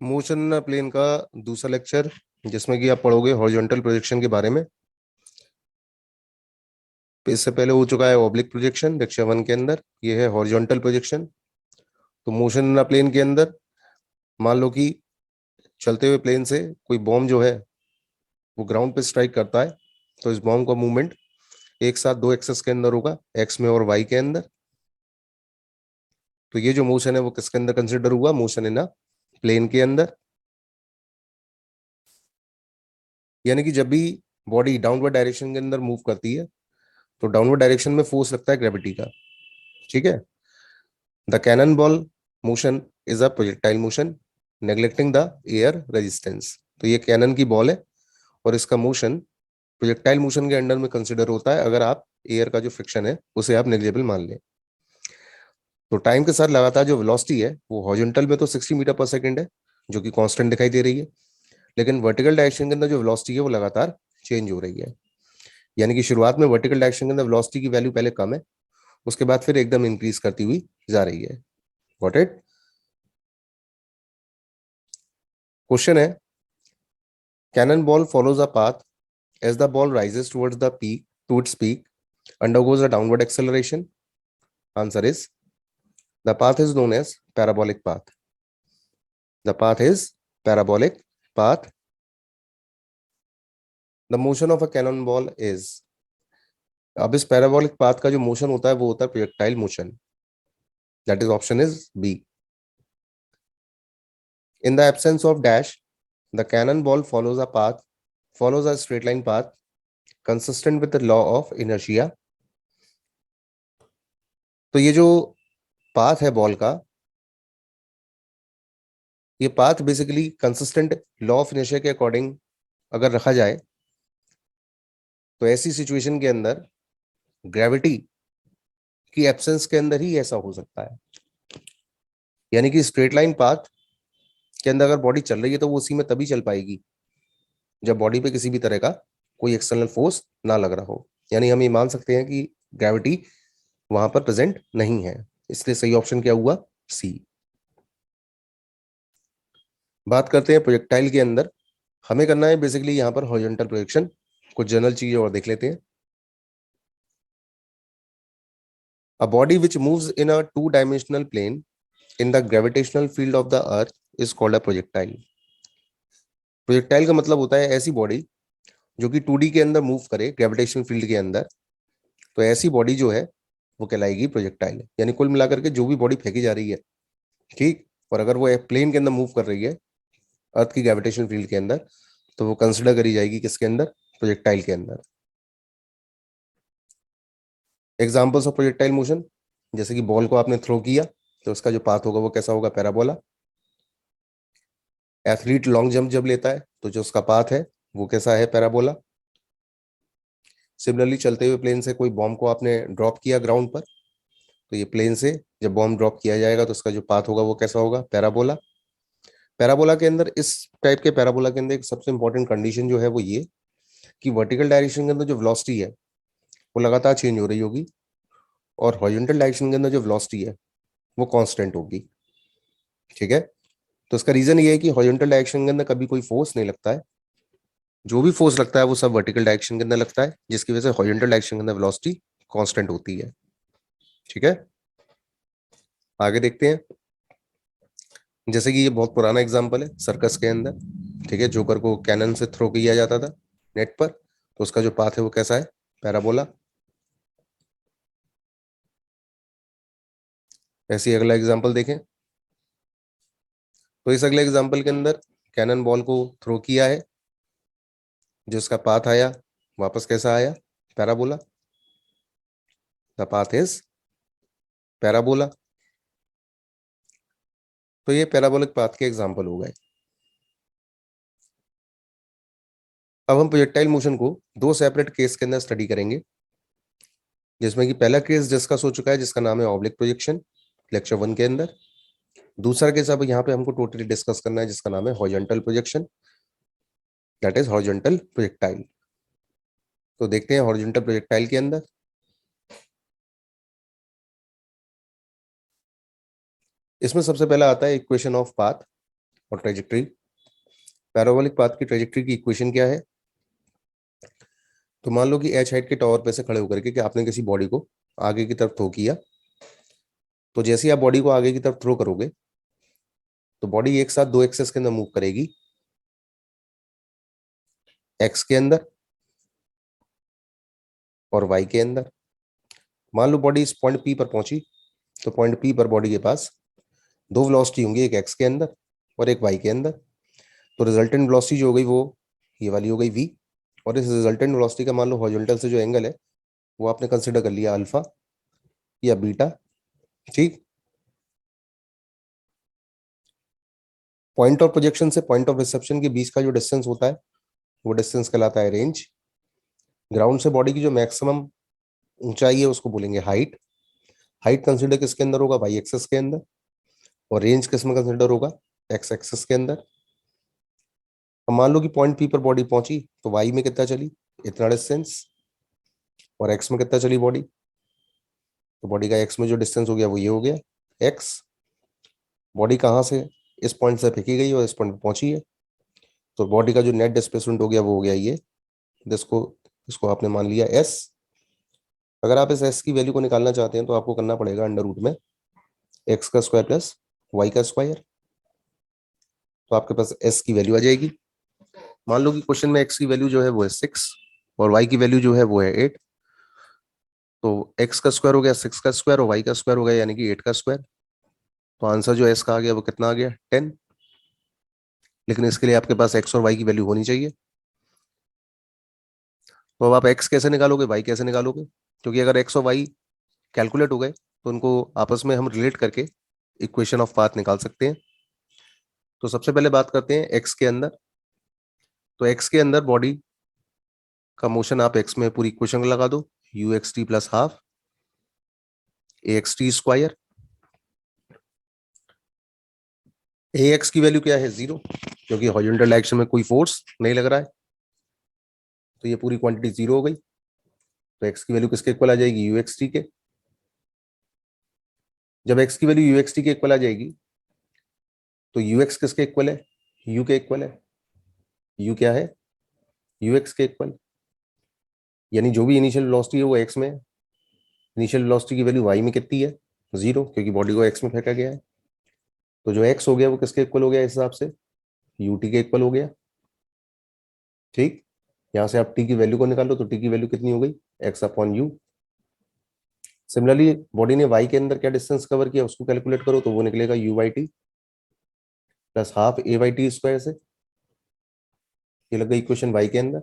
Motion plane का दूसरा lecture, जिसमें कि आप पढ़ोगे हॉरिजॉन्टल प्रोजेक्शन के बारे में। इससे पहले हो चुका है ऑब्लिक प्रोजेक्शन लेक्चर 1 के अंदर। ये है हॉरिजॉन्टल प्रोजेक्शन। तो मोशन प्लेन के अंदर मान लो कि चलते हुए प्लेन से कोई बॉम्ब जो है वो ग्राउंड पे स्ट्राइक करता है, तो इस बॉम्ब का मूवमेंट एक साथ दो एक्सेस के अंदर होगा, एक्स में और वाई के अंदर। तो ये जो मोशन है वो किसके अंदर कंसिडर हुआ? मोशन इन अ प्लेन के अंदर। यानी कि जब भी बॉडी डाउनवर्ड डायरेक्शन के अंदर मूव करती है तो डाउनवर्ड डायरेक्शन में फोर्स लगता है ग्रेविटी का। ठीक है। The cannon ball motion is a projectile motion neglecting the air resistance. तो ये कैनन की बॉल है और इसका मोशन प्रोजेक्टाइल मोशन के अंडर में कंसिडर होता है अगर आप एयर का जो फ्रिक्शन है उसे आप नेग्लिजिबल मान लें। तो टाइम के साथ लगातार जो वेलोसिटी है वो हॉरिजॉन्टल में तो 60 मीटर पर सेकंड है, जो कि कांस्टेंट दिखाई दे रही है। लेकिन वर्टिकल डायरेक्शन के अंदर जो वेलोसिटी है वो लगातार चेंज हो रही है। यानी कि शुरुआत में वर्टिकल डायरेक्शन के अंदर वेलोसिटी की वैल्यू पहले कम है, उसके बाद फिर एकदम इंक्रीज करती हुई जा रही है। Got it? क्वेश्चन है, cannon ball follows a path as the ball rises towards the peak to its peak undergoes a downward acceleration. Answer is, the path is known as parabolic path. The path is parabolic path. The motion of a cannonball is, अब इस parabolic path का जो motion होता है वो होता है projectile motion. That is option is B. In the absence of dash, the cannonball follows a straight line path consistent with the law of inertia. तो ये जो पाथ है बॉल का, ये path basically consistent law of inertia के according अगर रखा जाए तो ऐसी सिचुएशन के अंदर ग्रेविटी की एब्सेंस के अंदर ही ऐसा हो सकता है। यानी कि स्ट्रेट लाइन पाथ के अंदर अगर बॉडी चल रही है तो वो उसी में तभी चल पाएगी जब बॉडी पे किसी भी तरह का कोई एक्सटर्नल फोर्स ना लग रहा हो। यानी हम ये मान सकते हैं कि ग्रेविटी वहां पर प्रेजेंट नहीं है। इसलिए सही ऑप्शन क्या हुआ? सी। बात करते हैं प्रोजेक्टाइल के अंदर। हमें करना है बेसिकली यहाँ पर हॉरिजॉन्टल प्रोजेक्शन। कुछ जनरल चीजें और देख लेते हैं। A body which moves in a two-dimensional plane in the gravitational field of the earth is called a projectile. Projectile का मतलब होता है ऐसी बॉडी जो कि 2D के अंदर मूव करे ग्रेविटेशनल फील्ड के अंदर। तो ऐसी बॉडी जो है वो कहलाएगी प्रोजेक्टाइल। यानी कुल मिलाकर के जो भी बॉडी फेंकी जा रही है, ठीक, और अगर वो प्लेन के अंदर मूव कर रही है अर्थ की ग्रेविटेशनल फील्ड के अंदर, तो वो कंसिडर करी जाएगी किसके अंदर? प्रोजेक्टाइल के अंदर। एग्जाम्पल्स ऑफ प्रोजेक्टाइल मोशन, जैसे कि बॉल को आपने थ्रो किया तो उसका जो पाथ होगा वो कैसा होगा? पैराबोला। एथलीट लॉन्ग जंप जब लेता है तो जो उसका पाथ है वो कैसा है? पैराबोला। सिमिलरली चलते हुए प्लेन से कोई बॉम्ब को आपने ड्रॉप किया ग्राउंड पर, तो ये प्लेन से जब बॉम्ब ड्रॉप किया जाएगा तो उसका जो पाथ होगा वो कैसा होगा? पैराबोला। पैराबोला के अंदर, इस टाइप के पैराबोला के अंदर एक सबसे इंपॉर्टेंट कंडीशन जो है वो ये कि वर्टिकल डायरेक्शन के अंदर जो वेलोसिटी है वो लगातार चेंज हो रही होगी और हॉरिजॉन्टल डायरेक्शन के अंदर जो वेलोसिटी है वो कांस्टेंट होगी। ठीक है। तो इसका रीजन ये है कि हॉरिजॉन्टल डायरेक्शन के अंदर कभी कोई फोर्स नहीं लगता है। जो भी फोर्स लगता है वो सब वर्टिकल डायरेक्शन के अंदर लगता है, जिसकी वजह से हॉरिजॉन्टल डायरेक्शन के अंदर वेलोसिटी कांस्टेंट होती है। ठीक है। आगे देखते हैं। जैसे कि ये बहुत पुराना एग्जांपल है सर्कस के अंदर। ठीक है। जोकर को कैनन से थ्रो किया जाता था नेट पर, तो उसका जो पाथ है वो कैसा है? पैराबोला। ऐसे ही अगला एग्जांपल देखें। तो इस अगले एग्जांपल के अंदर कैनन बॉल को थ्रो किया है, जो इसका पाथ आया वापस कैसा आया? Parabola. The path is parabola. तो ये पैराबोलिक पाथ के एग्जांपल हो गए। अब हम प्रोजेक्टाइल मोशन को दो सेपरेट केस के अंदर स्टडी करेंगे, जिसमें कि पहला केस डिस्कस हो चुका है जिसका नाम है ऑब्लिक प्रोजेक्शन लेक्चर 1 के अंदर। दूसरा केस अब यहाँ पे हमको टोटली डिस्कस करना है जिसका नाम है horizontal projection, that is horizontal projectile. तो देखते हैं हॉरिजॉन्टल प्रोजेक्टाइल के अंदर। इसमें सबसे पहला आता है इक्वेशन ऑफ पाथ। और ट्रेजेक्ट्री। पैराबोलिक पाथ की ट्रेजेक्ट्री की इक्वेशन क्या है? तो मान लो कि एच हाइट के टावर पे से खड़े होकर के कि आपने किसी बॉडी को आगे की तरफ थ्रो किया, तो जैसे ही आप बॉडी को आगे की तरफ थ्रो करोगे तो बॉडी एक साथ दो एक्सेस के अंदर मूव करेगी, एक्स के अंदर और वाई के अंदर। मान लो बॉडी इस पॉइंट पी पर पहुंची, तो पॉइंट पी पर बॉडी के पास दो वेलोसिटी होंगी, एक एक्स के अंदर और एक वाई के अंदर। तो रिजल्टेंट वेलोसिटी जो हो गई वो ये वाली हो गई वी, और इस रिजल्टेंट वेलोसिटी का मान लो हॉरिजॉन्टल से जो एंगल है वो आपने कंसिडर कर लिया अल्फा या बीटा। ठीक। पॉइंट ऑफ प्रोजेक्शन से पॉइंट ऑफ रिसेप्शन के बीच का जो डिस्टेंस होता है वो डिस्टेंस कहलाता है रेंज। ग्राउंड से बॉडी की जो मैक्सिमम ऊंचाई है उसको बोलेंगे हाइट। हाइट कंसिडर किसके अंदर होगा? वाई एक्सेस के अंदर। और रेंज किस में कंसिडर होगा? एक्स एक्सेस के अंदर। अब मान लो कि पॉइंट पी पर बॉडी पहुंची, तो वाई में कितना चली? इतना डिस्टेंस। और एक्स में कितना चली बॉडी? तो बॉडी का एक्स में जो डिस्टेंस हो गया वो ये हो गया एक्स। बॉडी कहाँ से इस पॉइंट से फेंकी गई और इस पॉइंट पर पहुंची है, तो बॉडी का जो नेट डिस्प्लेसमेंट हो गया वो हो गया ये, जिसको इसको आपने मान लिया एस। अगर आप इस एस की वैल्यू को निकालना चाहते हैं तो आपको करना पड़ेगा अंडर रूट में एक्स का स्क्वायर प्लस वाई का स्क्वायर, तो आपके पास एस की वैल्यू आ जाएगी। मान लो कि क्वेश्चन में एक्स की वैल्यू जो है वो है 6 और वाई की वैल्यू जो है वो है 8। तो एक्स का स्क्वायर हो गया 6 का स्क्वायर और वाई का स्क्वायर हो गया यानी कि 8 का स्क्वायर। तो आंसर जो एस का आ गया वो कितना आ गया? 10। लेकिन इसके लिए आपके पास एक्स और वाई की वैल्यू होनी चाहिए। तो अब आप एक्स कैसे निकालोगे, वाई कैसे निकालोगे? क्योंकि अगर एक्स और वाई कैलकुलेट हो गए तो उनको आपस में हम रिलेट करके इक्वेशन ऑफ पाथ निकाल सकते हैं। तो सबसे पहले बात करते हैं एक्स के अंदर। तो एक्स के अंदर बॉडी का मोशन आप एक्स में पूरी इक्वेशन लगा दो, you x T plus half A x T square. A x की वैल्यू क्या है? 0, क्योंकि हॉरिजॉन्टल डायरेक्शन में कोई फोर्स नहीं लग रहा है, तो ये पूरी क्वांटिटी 0 हो गई। तो एक्स की वैल्यू किसके इक्वल आ जाएगी? यू एक्स टी के। जब एक्स की वैल्यू यू एक्स टी के इक्वल आ जाएगी तो यू एक्स किसके इक्वल है? यू के इक्वल है। यू क्या है? यू एक्स के इक्वल। यानी जो भी इनिशियल वेलोसिटी है वो एक्स में है। इनिशियल वेलोसिटी की वैल्यू वाई में कितनी है? 0, क्योंकि बॉडी को एक्स में फेंका गया है। तो जो एक्स हो गया वो किसके इक्वल हो गया इस हिसाब से? यू टी के इक्वल हो गया। ठीक। यहां से आप टी की वैल्यू को निकालो तो टी की वैल्यू कितनी हो गई? X upon you. Similarly body ने वाई के अंदर क्या डिस्टेंस कवर किया उसको कैलकुलेट करो तो वो निकलेगा you by T plus half A by T square से। ये लग गई इक्वेशन वाई के अंदर।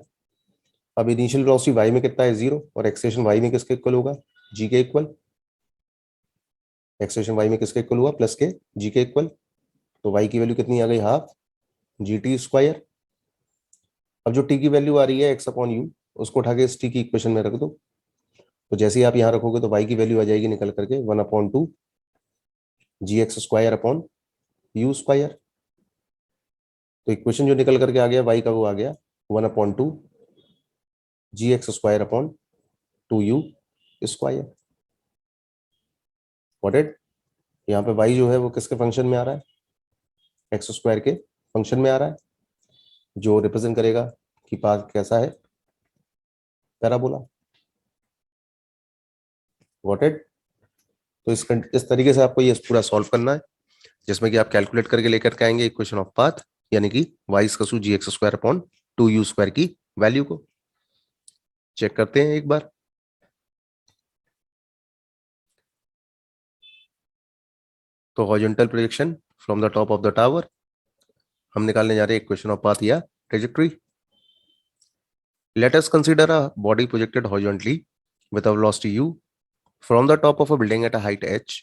अब इनिशियल वेलोसिटी वाई में कितना है? 0, और एक्सेलेरेशन वाई में किसके इक्वल होगा? जी के इक्वल। एक्सेलेरेशन वाई में किसके इक्वल हुआ? प्लस के जी के इक्वल। तो वाई की वैल्यू कितनी आ गई? Half g t square. अब जो टी की वैल्यू आ रही है एक्स अपॉन यू, उसको उठा के इस टी की इक्वेशन में रख दो। तो जैसे ही आप यहाँ रखोगे तो वाई की वैल्यू आ जाएगी निकल करके 1/2 g x square upon u square. तो इक्वेशन जो निकल करके आ गया वाई का वो आ गया 1/2 g x square upon 2u square. What it? यहाँ पे वाई जो है वो किसके फंक्शन में आ रहा है? एक्स स्क्वायर के फंक्शन में आ रहा है, जो रिप्रेजेंट करेगा कि पाथ कैसा है? पैराबोला। What it? तो इस तरीके से आपको ये पूरा सॉल्व करना है, जिसमें कि आप कैलकुलेट करके लेकर के आएंगे इक्वेशन ऑफ पाथ, यानी कि y square g x square upon 2u square की वैल्यू को। चेक करते हैं एक बार। तो horizontal projection from the top of the tower हम निकालने जा रहे हैं इक्वेशन ऑफ पाथ या trajectory. Let us consider a body projected horizontally with a velocity u from the top of a building at a height h.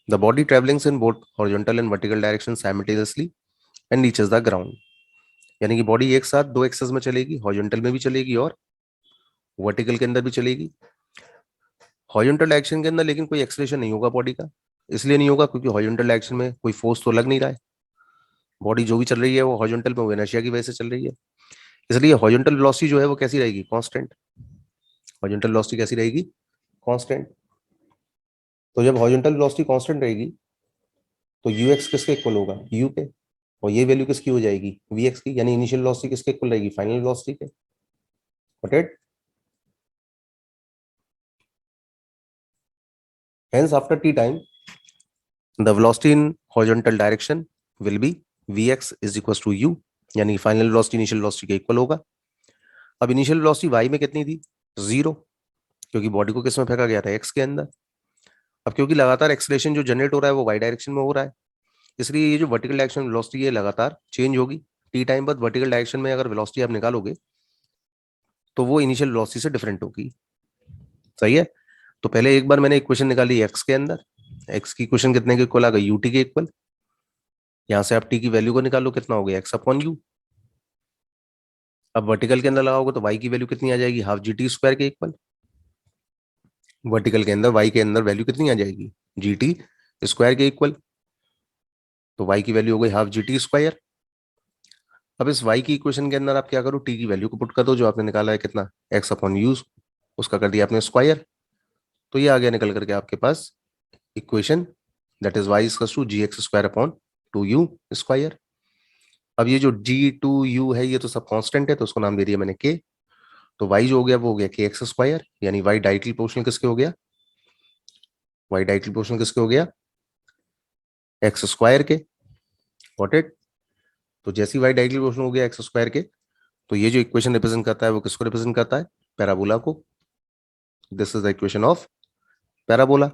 The body traveling in both horizontal and vertical direction simultaneously and reaches the ground. यानी कि body एक साथ दो access में चलेगी, horizontal में भी चलेगी और वर्टिकल के अंदर भी चलेगी। हॉरिजॉन्टल डायरेक्शन के अंदर लेकिन कोई एक्सलेशन नहीं होगा बॉडी का। इसलिए नहीं होगा क्योंकि हॉरिजॉन्टल डायरेक्शन में कोई फोर्स तो लग नहीं रहा है। बॉडी जो भी चल रही है वो हॉरिजॉन्टल में इनर्शिया की वजह से चल रही है। इसलिए हॉरिजॉन्टल वेलोसिटी जो है वो कैसी रहेगी? कांस्टेंट। हॉरिजॉन्टल वेलोसिटी कैसी रहेगी? कांस्टेंट। तो जब हॉरिजॉन्टल वेलोसिटी कांस्टेंट रहेगी तो यूएक्स किसके इक्वल होगा? यू के। और ये वैल्यू किसकी हो जाएगी, vx की, यानी इनिशियल वेलोसिटी किसके इक्वल रहेगी, फाइनल वेलोसिटी के। Got it. Hence after t time the velocity in horizontal direction will be vx is equal to u, यानी फाइनल वेलोसिटी इनिशियल वेलोसिटी के इक्वल होगा। अब इनिशियल वेलोसिटी y में कितनी थी, 0, क्योंकि बॉडी को किस में फेंका गया था, x के अंदर। अब क्योंकि लगातार एक्सलेशन जो जनरेट हो रहा है वो y डायरेक्शन में हो रहा है, इसलिए ये जो वर्टिकल डायरेक्शन वेलोसिटी है लगातार चेंज होगी। टी टाइम बाद वर्टिकल डायरेक्शन में अगर वेलोसिटी आप निकालोगे तो वो इनिशियल वेलोसिटी से डिफरेंट होगी। सही है। तो पहले एक बार मैंने इक्वेशन निकाली एक्स के अंदर, एक्स की इक्वेशन कितने के इक्वल आ गई, यूटी के इक्वल। यहां से आप टी की वैल्यू को निकालो, कितना हो गया, एक्स अपॉन यू। अब वर्टिकल के अंदर लगाओगे तो वाई की वैल्यू कितनी आ जाएगी, हाफ जी टी स्क्वायर के इक्वल। वर्टिकल के अंदर वाई के अंदर वैल्यू कितनी आ जाएगी, जी टी स्क्वायर के इक्वल। तो वाई की वैल्यू हो गई हाफ जी टी स्क्वायर। अब इस वाई की इक्वेशन के अंदर आप क्या करो, टी की वैल्यू को पुट कर दो, जो आपने निकाला है कितना, एक्स अपॉन यू, उसका कर दिया आपने स्क्वायर। तो ये आ गया निकल करके आपके पास equation, that is y equals to g x square upon two u square. अब ये जो जी टू यू है ये तो सब कांस्टेंट है, तो उसको नाम दे दिया मैंने के। तो वाई जो हो गया वो हो गया के एक्स स्क्वायर, यानी वाई डायरेक्टली प्रोपोर्शनल किसके हो गया, वाई डायरेक्टली प्रोपोर्शनल किसके हो गया, एक्स स्क्वायर के। Got it. तो जैसे ही वाई डायरेक्टली प्रोपोर्शनल हो गया एक्स स्क्वायर के, तो ये जो इक्वेशन रिप्रेजेंट करता है वो किसको रिप्रेजेंट करता है, पैराबोला को। This is the equation of parabola.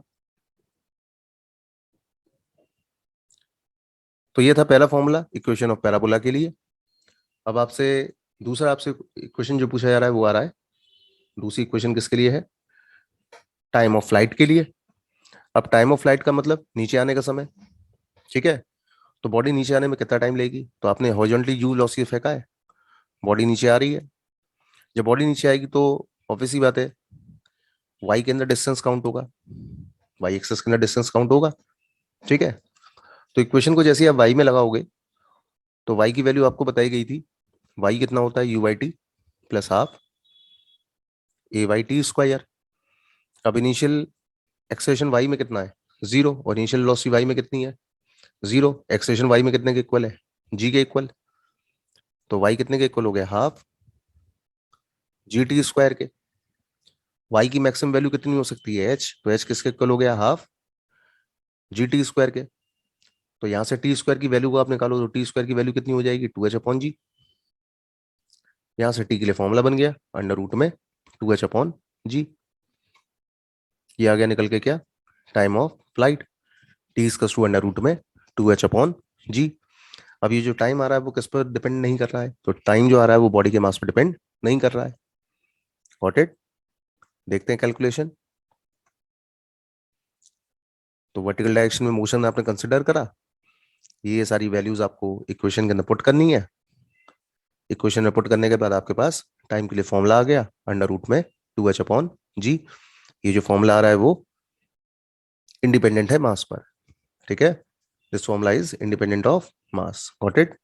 तो ये था पहला फॉर्मूला इक्वेशन ऑफ पैराबोला के लिए। अब आपसे दूसरा आपसे इक्वेशन जो पूछा जा रहा है वो आ रहा है, दूसरी इक्वेशन किसके लिए है, टाइम ऑफ फ्लाइट के लिए। अब टाइम ऑफ फ्लाइट का मतलब नीचे आने का समय। ठीक है। तो बॉडी नीचे आने में कितना टाइम लेगी, तो आपने हॉरिजॉन्टली यू वेलोसिटी फेंका है, बॉडी नीचे आ रही है। जब बॉडी नीचे आएगी तो ऑब्वियस सी बात है वाई के अंदर डिस्टेंस काउंट होगा, वाई एक्सेस के अंदर डिस्टेंस काउंट होगा। ठीक है। तो इक्वेशन को जैसे ही आप वाई में लगाओगे तो वाई की वैल्यू आपको बताई गई थी, वाई कितना होता है, u y t plus half a y t square. अब इनिशियल एक्सेलेरेशन वाई में कितना है, 0, और इनिशियल वेलोसिटी वाई में कितनी है, 0। एक्सेलेरेशन वाई में कितने के इक्वल है, जी के इक्वल। तो वाई कितने के इक्वल हो गया, हाफ जी टी स्क्वायर के। वाई की मैक्सिमम वैल्यू कितनी हो सकती है, एच, तो एच किसके इक्वल हो गया, हाफ जी टी स्क्वायर के। तो यहां से टी स्क्वायर की वैल्यू को आप निकालो तो टी स्क्वायर की वैल्यू कितनी हो जाएगी, 2h अपॉन जी। यहां से टी के लिए फॉर्मूला बन गया अंडर रूट में 2h अपॉन जी। ये आ गया निकल के क्या, time of flight, T is two under root में 2h अपॉन जी। अब ये जो टाइम आ रहा है वो किस पर डिपेंड नहीं कर रहा है, तो टाइम जो आ रहा है वो बॉडी के मास पर डिपेंड नहीं कर रहा है। Got it. देखते हैं कैलकुलेशन। तो वर्टिकल डायरेक्शन में मोशन आपने कंसिडर करा, ये सारी वैल्यूज आपको इक्वेशन के अंदर पुट करनी है। इक्वेशन में पुट करने के बाद आपके पास टाइम के लिए फॉर्मूला आ गया अंडर रूट में 2h अपॉन जी। ये जो फॉर्मूला आ रहा है वो इंडिपेंडेंट है मास पर। ठीक है। This formula is independent of mass. Got it.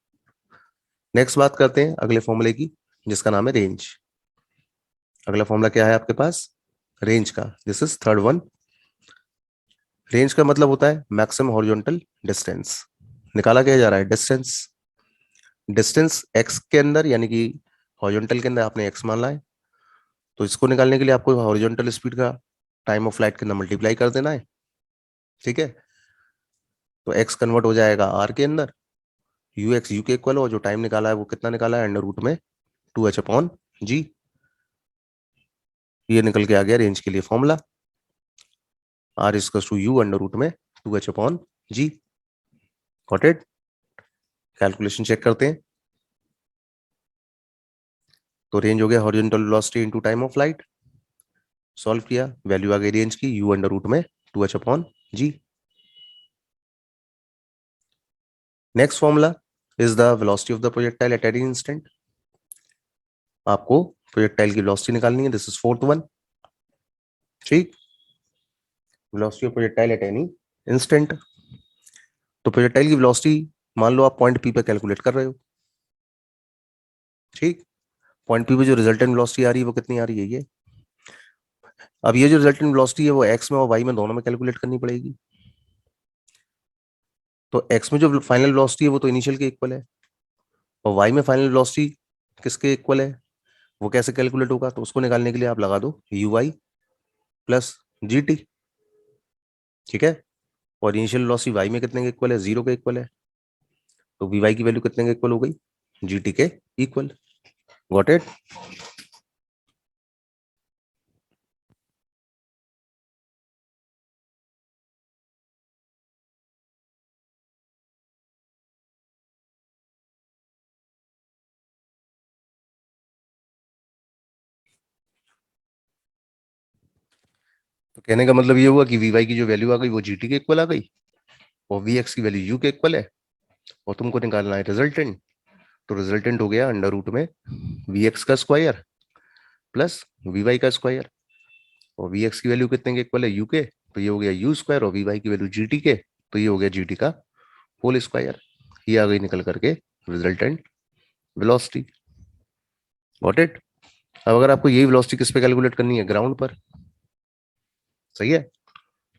Next बात करते हैं अगले फॉर्मूले की, जिसका नाम है रेंज। अगला फॉर्मूला क्या है आपके पास, रेंज का। This is third one. Range का मतलब होता है मैक्सिमम हॉरिजॉन्टल डिस्टेंस। निकाला क्या जा रहा है, डिस्टेंस, डिस्टेंस एक्स के अंदर, यानी कि हॉरिजॉन्टल के अंदर आपने एक्स मान ला है। तो इसको निकालने के लिए आपको हॉरिजॉन्टल स्पीड का टाइम ऑफ फ्लाइट के अंदर मल्टीप्लाई कर देना है। ठीक है। तो एक्स कन्वर्ट हो जाएगा आर के अंदर, यू एक्स यू के इक्वल, और जो टाइम निकाला है वो कितना निकाला है, अंडर रूट में 2h अपॉन जी। ये निकल के आ गया रेंज के लिए formula, R is two u under root में 2h upon g. Got it. Calculation check करते हैं। तो रेंज हो गया horizontal velocity into time of flight, solve किया, वैल्यू आ गई रेंज की यू अंडर रूट में 2h upon g. Next formula is the velocity of the projectile at any instant. आपको प्रोजेक्टाइल की वेलोसिटी निकालनी है, दिस इज फोर्थ वन। ठीक। Velocity of projectile at any instant. तो प्रोजेक्टाइल की velocity मान लो आप पॉइंट पी पे कैलकुलेट कर रहे हो। ठीक। पॉइंट पी पे जो रिजल्टेंट वेलोसिटी आ रही है वो कितनी आ रही है, ये। अब ये जो रिजल्टेंट वेलोसिटी है वो एक्स में और वाई में दोनों में कैलकुलेट करनी पड़ेगी। तो एक्स में जो फाइनल वेलोसिटी है वो तो इनिशियल के इक्वल है, और वाई में फाइनल वेलोसिटी किसके इक्वल है, वो कैसे कैलकुलेट होगा, तो उसको निकालने के लिए आप लगा दो u y plus g t. ठीक है, और इनिशियल वेलोसिटी वाई में कितने के इक्वल है, 0 के इक्वल है, तो वी वाई की वैल्यू कितने के इक्वल हो गई, जी टी के इक्वल। Got it. तो कहने का मतलब ये हुआ कि वी वाई की जो वैल्यू आ गई वो जी टी के इक्वल आ गई, और वी एक्स की वैल्यू यू के इक्वल है, और तुमको निकालना है रिजल्टेंट। तो रिजल्टेंट हो गया अंडर रूट में वी एक्स का स्क्वायर प्लस वी वाई का स्क्वायर, और वी एक्स की वैल्यू कितने के इक्वल है, यू के, तो ये हो गया यू स्क्वायर, और वी वाई की वैल्यू जी टी के, तो ये हो गया जी टी का होल स्क्वायर। ये आ गई निकल करके रिजल्टेंट वेलोसिटी। Got it. अब अगर आपको यही वेलोसिटी किस पे कैलकुलेट करनी है, ग्राउंड पर, सही है,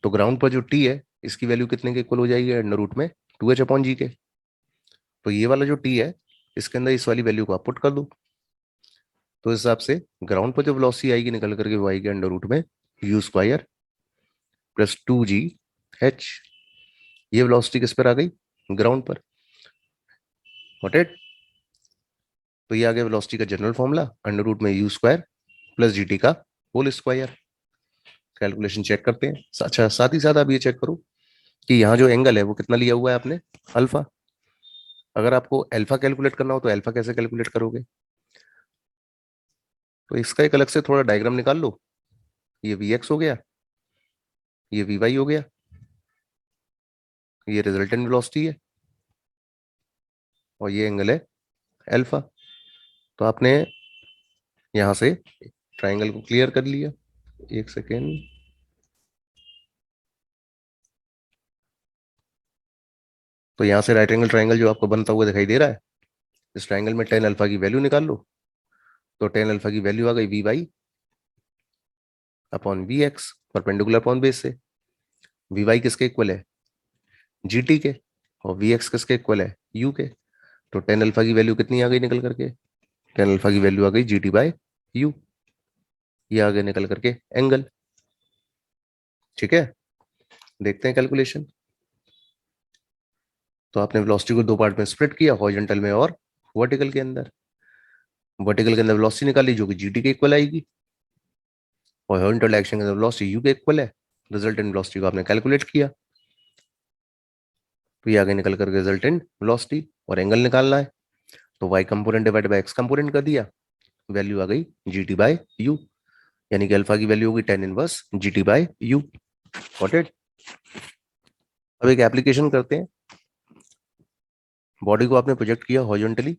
तो ग्राउंड पर जो टी है इसकी वैल्यू कितने के इक्वल हो जाएगी, अंडर रूट में 2h/g के। तो ये वाला जो टी है इसके अंदर इस वाली वैल्यू को आप पुट कर दो, तो इस हिसाब से ग्राउंड पर जो वेलोसिटी आएगी निकल करके वो आएगी अंडर रूट में you square plus 2g h। ये वेलोसिटी किस पर आ गई, ग्राउंड पर। Got it. तो ये आ गया वेलोसिटी का जनरल फॉर्मूला, अंडर रूट में you square plus g T का होल स्क्वायर। कैलकुलेशन चेक करते हैं। अच्छा, साथ ही साथ आप ये चेक करो कि यहाँ जो एंगल है वो कितना लिया हुआ है आपने, अल्फा। अगर आपको अल्फा कैलकुलेट करना हो तो अल्फा कैसे कैलकुलेट करोगे, तो इसका एक अलग से थोड़ा डायग्राम निकाल लो। ये वी एक्स हो गया, ये वी वाई हो गया, ये रिजल्टेंट वेलोसिटी है, और ये एंगल है अल्फा। तो आपने यहाँ से ट्राइंगल को क्लियर कर लिया। एक सेकेंड। तो यहाँ से राइट एंगल ट्राइंगल जो आपको बनता हुआ दिखाई दे रहा है, इस ट्राइंगल में टेन अल्फा की वैल्यू निकाल लो। तो टेन अल्फा की वैल्यू आ गई v y upon v x, perpendicular upon base से। वी वाई किसके इक्वल है, जी टी के, और वी एक्स किसके इक्वल है, यू के। तो टेन अल्फा की वैल्यू कितनी आ गई निकल करके, टेन अल्फा की वैल्यू आ गई जी टी बाय यू। ये आगे निकल करके एंगल। ठीक है, देखते हैं कैलकुलेशन। तो आपने वेलोसिटी को दो पार्ट में स्प्लिट किया, हॉरिजॉन्टल में और वर्टिकल के अंदर। वर्टिकल के अंदर वेलोसिटी निकाली जो कि जीटी के इक्वल आएगी, और हॉरिजॉन्टल डायरेक्शन के अंदर वेलोसिटी यू के इक्वल है। रिजल्टेंट वेलोसिटी को आपने कैलकुलेट किया, तो ये आगे निकल कर रिजल्टेंट वेलोसिटी, और एंगल निकालना है, तो y component divide by x component कर दिया, वैल्यू आ गई जी टी बाय यू, यानी कि अल्फा की वैल्यू होगी tan inverse g t by u. Got it. अब एक एप्लीकेशन करते हैं। बॉडी को आपने प्रोजेक्ट किया horizontally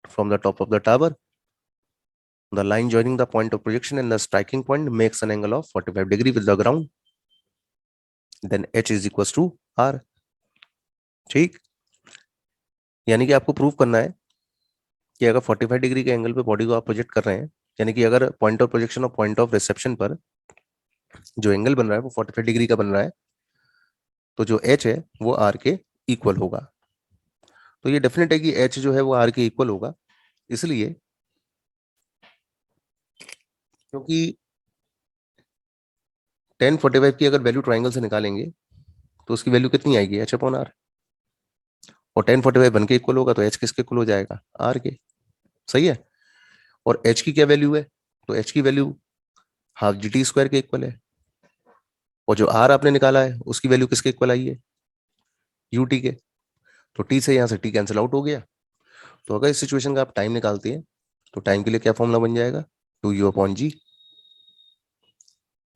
from the top of the tower. The line joining the point of projection and the striking point makes an angle of 45 degree with the ground. Then h is equals to r। ठीक, यानी कि आपको prove करना है कि अगर 45 degree के angle पे बॉडी को आप प्रोजेक्ट कर रहे हैं, यानी कि अगर पॉइंट ऑफ प्रोजेक्शन और पॉइंट ऑफ रिसेप्शन पर जो एंगल बन रहा है वो 45 डिग्री का बन रहा है, तो जो h है वो r के इक्वल होगा। तो ये डेफिनेट है कि h जो है वो r के इक्वल होगा, इसलिए क्योंकि 1045 की अगर वैल्यू ट्राइंगल से निकालेंगे तो उसकी वैल्यू कितनी आएगी, h/r। और 1045 बन के इक्वल होगा तो h किसके इक्वल हो जाएगा, r के। सही है, और h की क्या वैल्यू है, तो h की value half g t square के इक्वल है, और जो r आपने निकाला है उसकी वैल्यू किसके इक्वल आई है, यू टी के। तो t से यहाँ से t कैंसिल आउट हो गया। तो अगर इस सिचुएशन का आप टाइम निकालते हैं तो टाइम के लिए क्या फॉर्मूला बन जाएगा, 2u/g।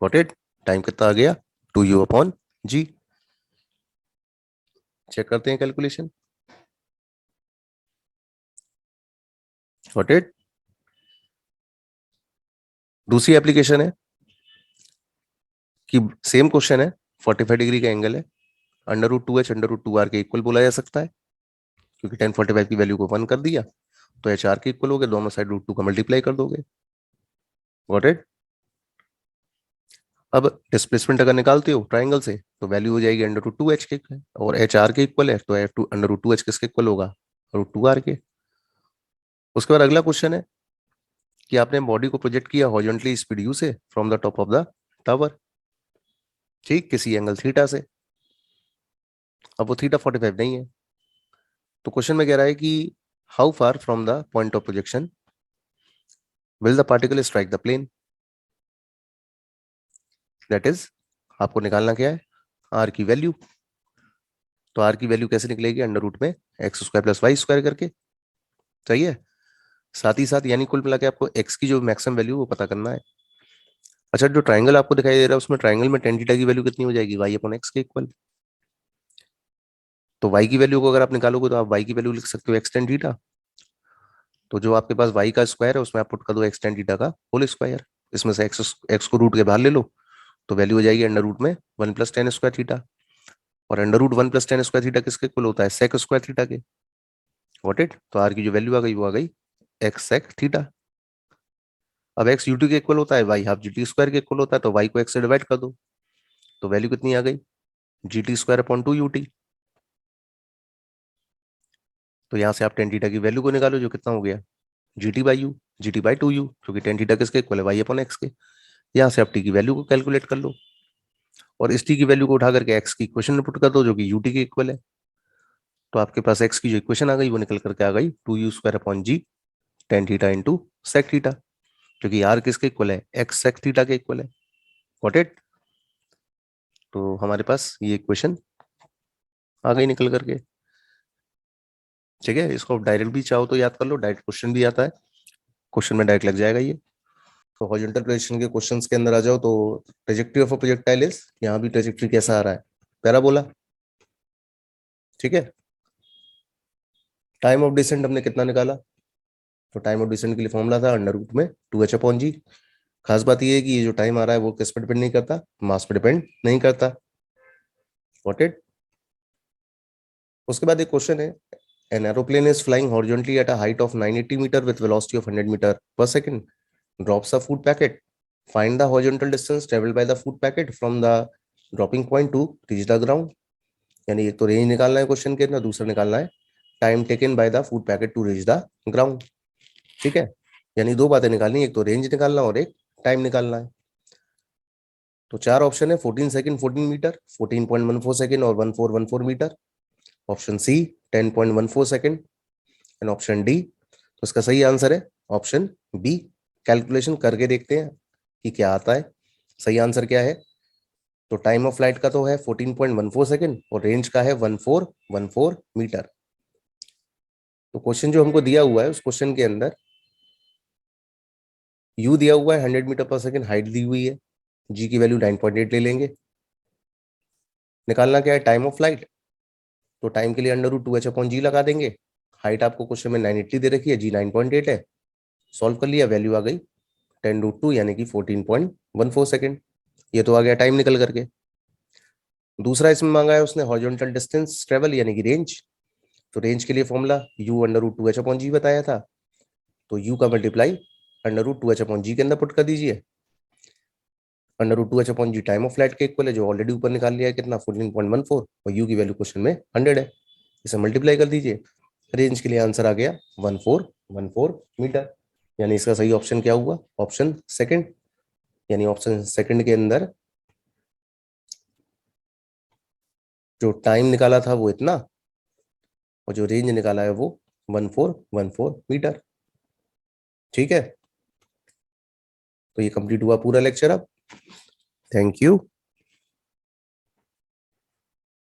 Got it. टाइम कितना आ गया, 2u/g। चेक करते हैं कैलकुलेशन। Got it. दूसरी एप्लीकेशन है कि सेम क्वेश्चन है, 45 डिग्री का एंगल है, √2h √2r के इक्वल बोला जा सकता है, क्योंकि 1045 की वैल्यू को 1 कर दिया तो एच आर के इक्वल हो गए, दोनों साइड √2 का मल्टीप्लाई कर दोगे। Got it. अब डिस्प्लेसमेंट अगर निकालते हो ट्राइंगल से तो वैल्यू हो जाएगी अंडर रूट टू एच के, और एच आर के इक्वल है, तो अंडर रूट टू एच किसके इक्वल होगा, रूट टू आर के। उसके बाद अगला क्वेश्चन है कि आपने बॉडी को प्रोजेक्ट किया हॉरिजॉन्टली स्पीड यू से from the top of the tower, ठीक, किसी एंगल थीटा से। अब वो थीटा 45 नहीं है, तो क्वेश्चन में कह रहा है कि how far from the point of projection will the particle strike the plane, that is आपको निकालना क्या है, आर की वैल्यू। तो आर की वैल्यू कैसे निकलेगी, अंडर रूट में x square plus y square करके, सही है। साथ ही साथ यानी कुल मिला के आपको एक्स की जो मैक्सिमम वैल्यू वो पता करना है। अच्छा, जो ट्राइंगल आपको दिखाई दे रहा है उसमें ट्राइंगल में टेन थीटा की वैल्यू कितनी हो जाएगी, वाई अपॉन एक्स के इक्वल। तो वाई की वैल्यू को अगर आप निकालोगे तो आप वाई की वैल्यू लिख सकते हो एक्स टेन थीटा। तो जो आपके पास वाई का स्क्वायर है उसमें आप पुट कर दो एक्स टेन थीटा का होल स्क्वायर, इसमें से एक्स एक्स को रूट के बाहर ले लो, तो वैल्यू हो जाएगी अंडर रूट में one plus tan square theta. और under root one plus tan square theta किसके इक्वल होता है, सेक स्क्वायर थीटा के। वॉट इट, तो आर की जो वैल्यू आ गई वो आ गई एक्स सेक थीटा। अब एक्स यूटी के इक्वल होता है, y half g t square के इक्वल होता है, तो वाई को एक्स से डिवाइड कर दो, तो वैल्यू कितनी आ गई, जी t square upon to UT. तो यहाँ से आप टेन थीटा की वैल्यू को निकालो, जो कितना हो गया, G T by you, G T by two you, क्योंकि टेन थीटा किसके इक्वल है, वाई अपॉन एक्स के। यहाँ से आप टी की वैल्यू को कैलकुलेट कर लो, और इस टी की वैल्यू को उठा करके एक्स की इक्वेशन में पुट कर दो, जो कि यूटी के इक्वल है। तो आपके पास एक्स की जो इक्वेशन आ गई वो निकल करके आ गई two u square upon g tan theta into sec theta, क्योंकि आर किसके इक्वल है, एक्स सेक थीटा के इक्वल है। Got it. तो हमारे पास ये इक्वेशन आ गई निकल करके, ठीक है। इसको डायरेक्ट भी चाहो तो याद कर लो, डायरेक्ट क्वेश्चन भी आता है, क्वेश्चन में डायरेक्ट लग जाएगा ये। तो हॉरिजॉन्टल प्रोजेक्शन के क्वेश्चंस के अंदर आ जाओ, तो trajectory of a projectile is, यहाँ भी ट्रेजेक्टरी कैसा आ रहा है, पैराबोला, ठीक है। टाइम ऑफ डिसेंट हमने कितना निकाला, तो टाइम ऑफ डिसेंट के लिए फॉर्मूला था अंडर रूट में टू एच अपॉन जी। खास बात ये है कि ये जो टाइम आ रहा है वो किस पर डिपेंड नहीं करता, मास पर डिपेंड नहीं करता। Got it. उसके बाद एक क्वेश्चन है, an aeroplane is flying horizontally at a height of 980 meter with velocity of 100 meter per second, drops a food packet, find the horizontal distance traveled by the food packet from the dropping point to reach the ground। यानी एक तो range निकालना है question के अंदर, दूसरा निकालना है time taken by the food packet to reach the ground, ठीक है। यानी दो बातें निकालनी, एक तो रेंज निकालना और एक टाइम निकालना है। तो चार ऑप्शन है, 14 सेकंड 14 मीटर, 14.14 सेकंड और 1414 metre, option C 10.14 second, and option D. तो इसका सही आंसर है ऑप्शन बी। कैलकुलेशन करके देखते हैं कि क्या आता है, सही आंसर क्या है। तो टाइम ऑफ फ्लाइट का तो है 14.14 सेकंड और रेंज का है 1414 मीटर। तो क्वेश्चन जो हमको दिया हुआ है उस क्वेश्चन के अंदर यू दिया हुआ है 100 मीटर पर सेकंड, हाइट दी हुई है, जी की वैल्यू 9.8 ले लेंगे। निकालना क्या है, टाइम ऑफ फ्लाइट। तो टाइम के लिए under root two h upon g लगा देंगे। हाइट आपको क्वेश्चन में 980 दे रखी है, जी 9.8 है, सॉल्व कर लिया, वैल्यू आ गई 10√2 यानी कि 14.14 सेकंड। ये तो आ गया टाइम निकल करके। दूसरा इसमें मांगा है उसने हॉरिजॉन्टल डिस्टेंस ट्रेवल यानी कि रेंज। तो रेंज के लिए formula u under root two h upon g बताया था, तो यू का multiply under root two h upon g के अंदर पुट कर दीजिए। Under root two h upon g time of flight के इक्वल है, जो ऑलरेडी ऊपर निकाल लिया है कितना 14.14, और यू की वैल्यू क्वेश्चन में 100 है, इसे मल्टीप्लाई कर दीजिए। रेंज के लिए आंसर आ गया 1414 मीटर। यानी इसका सही ऑप्शन क्या हुआ, ऑप्शन सेकंड। यानी ऑप्शन सेकंड के अंदर जो टाइम निकाला था वो इतना, और जो रेंज निकाला है वो 1414 मीटर, ठीक है। तो ये कंप्लीट हुआ पूरा लेक्चर अब। Thank you.